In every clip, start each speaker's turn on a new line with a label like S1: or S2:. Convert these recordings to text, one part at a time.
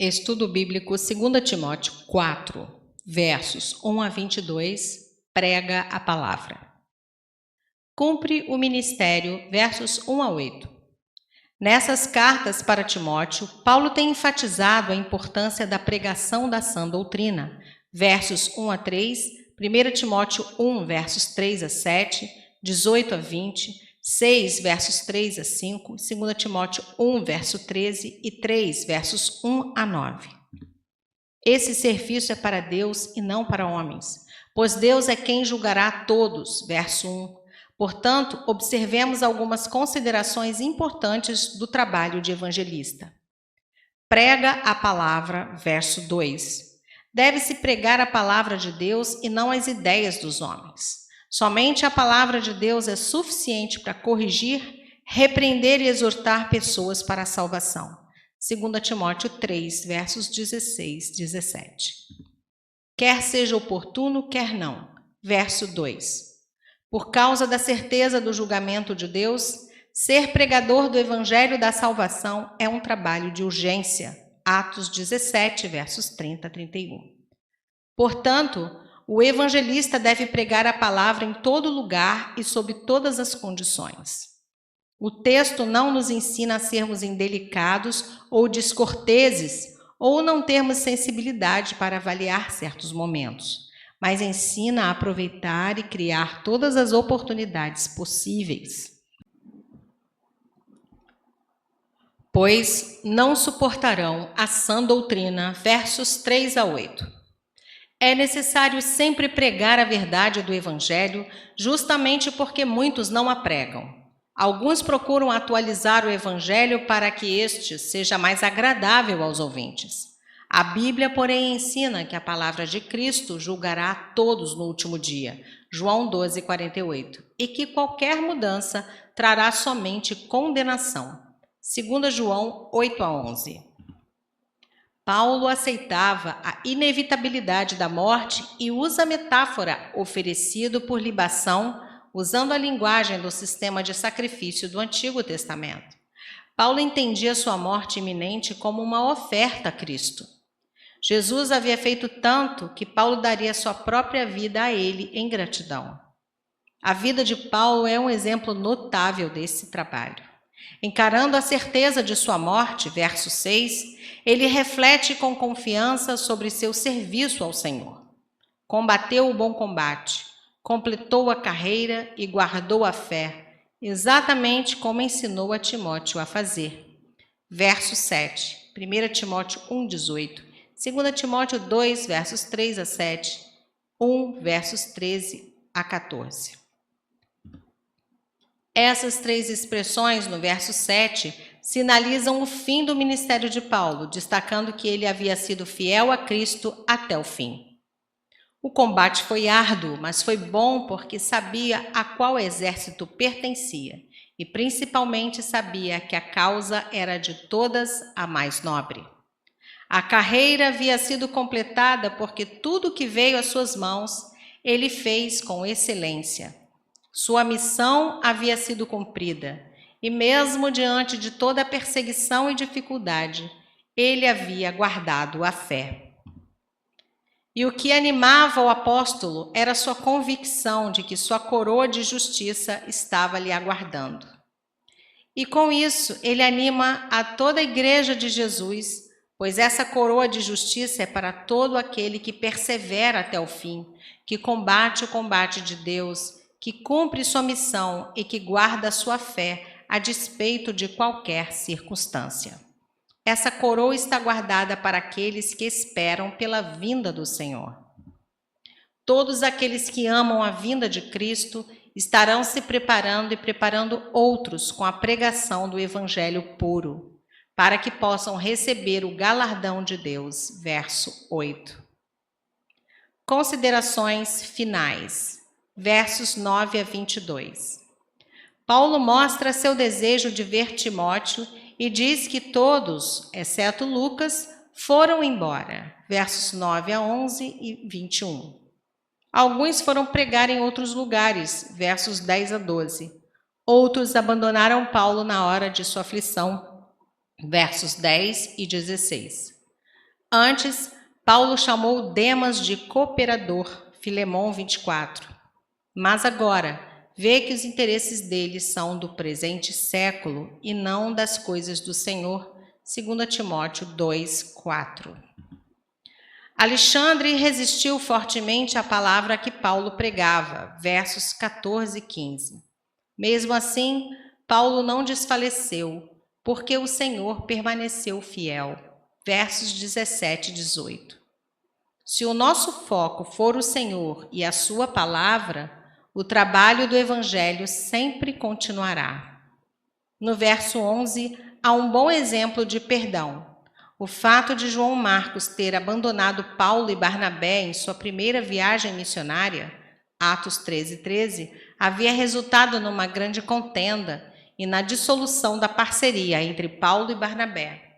S1: Estudo Bíblico 2 Timóteo 4, versos 1 a 22, prega a palavra. Cumpre o ministério, versos 1 a 8. Nessas cartas para Timóteo, Paulo tem enfatizado a importância da pregação da sã doutrina, versos 1 a 3, 1 Timóteo 1, versos 3 a 7, 18 a 20, 6, versos 3 a 5, 2 Timóteo 1, verso 13 e 3, versos 1 a 9. Esse serviço é para Deus e não para homens, pois Deus é quem julgará a todos, verso 1. Portanto, observemos algumas considerações importantes do trabalho de evangelista. Prega a palavra, verso 2. Deve-se pregar a palavra de Deus e não as ideias dos homens. Somente a palavra de Deus é suficiente para corrigir, repreender e exortar pessoas para a salvação. 2 Timóteo 3, versos 16, 17. Quer seja oportuno, quer não. Verso 2. Por causa da certeza do julgamento de Deus, ser pregador do evangelho da salvação é um trabalho de urgência. Atos 17, versos 30 a 31. Portanto, o evangelista deve pregar a palavra em todo lugar e sob todas as condições. O texto não nos ensina a sermos indelicados ou descorteses ou não termos sensibilidade para avaliar certos momentos, mas ensina a aproveitar e criar todas as oportunidades possíveis. Pois não suportarão a sã doutrina, versos 3 a 8. É necessário sempre pregar a verdade do Evangelho, justamente porque muitos não a pregam. Alguns procuram atualizar o Evangelho para que este seja mais agradável aos ouvintes. A Bíblia, porém, ensina que a palavra de Cristo julgará a todos no último dia, João 12, 48, e que qualquer mudança trará somente condenação, 2 João 8 a 11. Paulo aceitava a inevitabilidade da morte e usa a metáfora oferecido por libação, usando a linguagem do sistema de sacrifício do Antigo Testamento. Paulo entendia sua morte iminente como uma oferta a Cristo. Jesus havia feito tanto que Paulo daria sua própria vida a ele em gratidão. A vida de Paulo é um exemplo notável desse trabalho. Encarando a certeza de sua morte, verso 6, ele reflete com confiança sobre seu serviço ao Senhor. Combateu o bom combate, completou a carreira e guardou a fé, exatamente como ensinou a Timóteo a fazer. Verso 7, 1 Timóteo 1, 18, 2 Timóteo 2, versos 3 a 7, 1, versos 13 a 14. Essas três expressões no verso 7 sinalizam o fim do ministério de Paulo, destacando que ele havia sido fiel a Cristo até o fim. O combate foi árduo, mas foi bom porque sabia a qual exército pertencia e principalmente sabia que a causa era de todas a mais nobre. A carreira havia sido completada porque tudo que veio às suas mãos ele fez com excelência. Sua missão havia sido cumprida, e mesmo diante de toda a perseguição e dificuldade, ele havia guardado a fé. E o que animava o apóstolo era sua convicção de que sua coroa de justiça estava lhe aguardando. E com isso, ele anima a toda a igreja de Jesus, pois essa coroa de justiça é para todo aquele que persevera até o fim, que combate o combate de Deus, que cumpre sua missão e que guarda a sua fé a despeito de qualquer circunstância. Essa coroa está guardada para aqueles que esperam pela vinda do Senhor. Todos aqueles que amam a vinda de Cristo estarão se preparando e preparando outros com a pregação do Evangelho puro, para que possam receber o galardão de Deus. Verso 8. Considerações finais. Versos 9 a 22. Paulo mostra seu desejo de ver Timóteo e diz que todos, exceto Lucas, foram embora. Versos 9 a 11 e 21. Alguns foram pregar em outros lugares. Versos 10 a 12. Outros abandonaram Paulo na hora de sua aflição. Versos 10 e 16. Antes, Paulo chamou Demas de cooperador, Filemão 24. Mas agora, vê que os interesses deles são do presente século e não das coisas do Senhor, 2 Timóteo 2:4. Alexandre resistiu fortemente à palavra que Paulo pregava, versos 14 e 15. Mesmo assim, Paulo não desfaleceu, porque o Senhor permaneceu fiel, versos 17 e 18. Se o nosso foco for o Senhor e a sua palavra, o trabalho do Evangelho sempre continuará. No verso 11, há um bom exemplo de perdão. O fato de João Marcos ter abandonado Paulo e Barnabé em sua primeira viagem missionária, Atos 13:13, havia resultado numa grande contenda e na dissolução da parceria entre Paulo e Barnabé.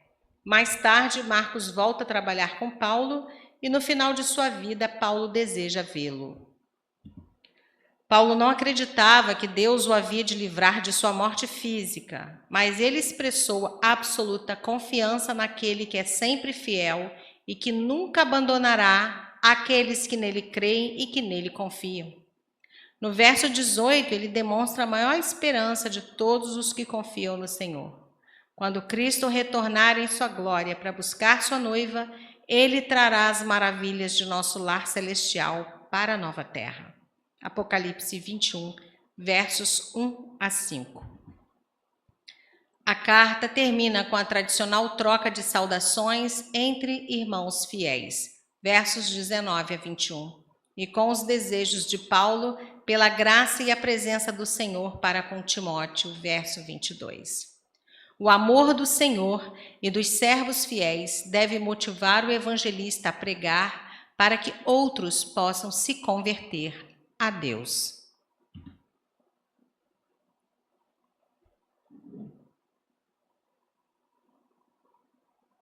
S1: Mais tarde, Marcos volta a trabalhar com Paulo e no final de sua vida, Paulo deseja vê-lo. Paulo não acreditava que Deus o havia de livrar de sua morte física, mas ele expressou absoluta confiança naquele que é sempre fiel e que nunca abandonará aqueles que nele creem e que nele confiam. No verso 18, ele demonstra a maior esperança de todos os que confiam no Senhor. Quando Cristo retornar em sua glória para buscar sua noiva, ele trará as maravilhas de nosso lar celestial para a nova terra. Apocalipse 21, versos 1 a 5. A carta termina com a tradicional troca de saudações entre irmãos fiéis, versos 19 a 21, e com os desejos de Paulo pela graça e a presença do Senhor para com Timóteo, verso 22. O amor do Senhor e dos servos fiéis deve motivar o evangelista a pregar para que outros possam se converter a Deus.